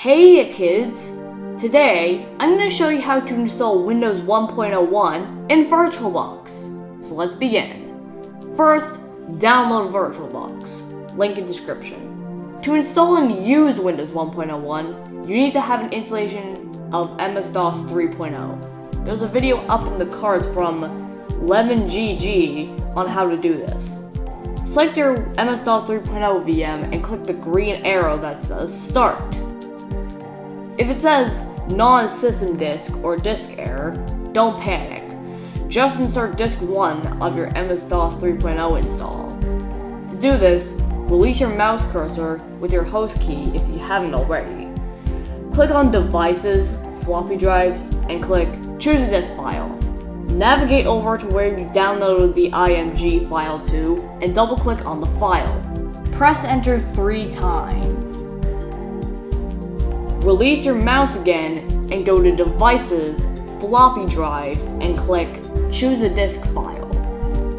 Hey kids! Today, I'm going to show you how to install Windows 1.01 in VirtualBox. So let's begin. First, download VirtualBox. Link in description. To install and use Windows 1.01, you need to have an installation of MS-DOS 3.0. There's a video up in the cards from LemonGG on how to do this. Select your MS-DOS 3.0 VM and click the green arrow that says Start. If it says non-system disk or disk error, don't panic. Just insert disk 1 of your MS-DOS 3.0 install. To do this, release your mouse cursor with your host key if you haven't already. Click on Devices, Floppy Drives, and click Choose a Disk File. Navigate over to where you downloaded the IMG file to and double-click on the file. Press Enter 3 times. Release your mouse again and go to Devices, Floppy Drives, and click Choose a Disk File.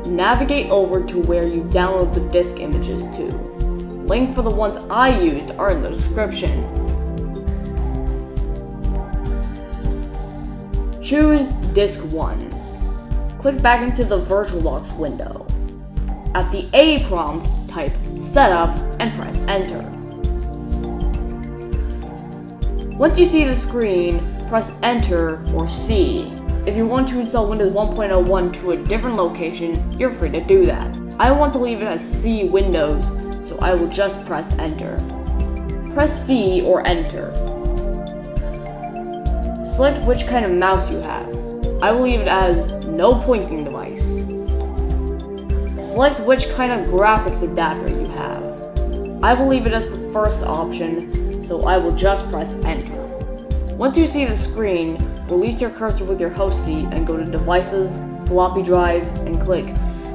Navigate over to where you download the disk images to. Link for the ones I used are in the description. Choose Disk 1. Click back into the VirtualBox window. At the A prompt, type Setup and press Enter. Once you see the screen, press Enter or C. If you want to install Windows 1.01 to a different location, you're free to do that. I want to leave it as C Windows, so I will just press Enter. Press C or Enter. Select which kind of mouse you have. I will leave it as no pointing device. Select which kind of graphics adapter you have. I will leave it as the first option, so I will just press Enter. Once you see the screen, release your cursor with your host key and go to Devices, Floppy Drive, and click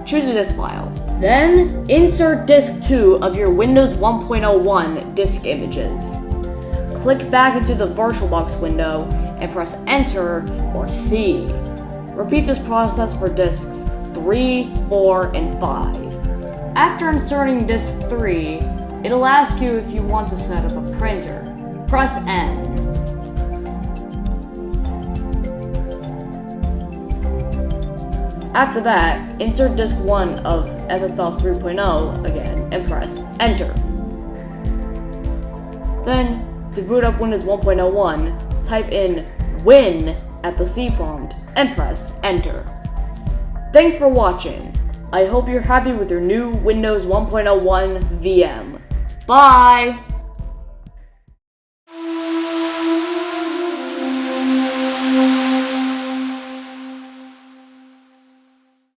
Choose a Disk File. Then, insert Disk 2 of your Windows 1.01 disk images. Click back into the VirtualBox window and press Enter or C. Repeat this process for disks 3, 4, and 5. After inserting disk 3, it'll ask you if you want to set up a printer. Press N. After that, insert disk 1 of MS-DOS 3.0 again and press Enter. Then, to boot up Windows 1.01, type in Win at the C prompt and press Enter. Thanks for watching. I hope you're happy with your new Windows 1.01 VM. Bye!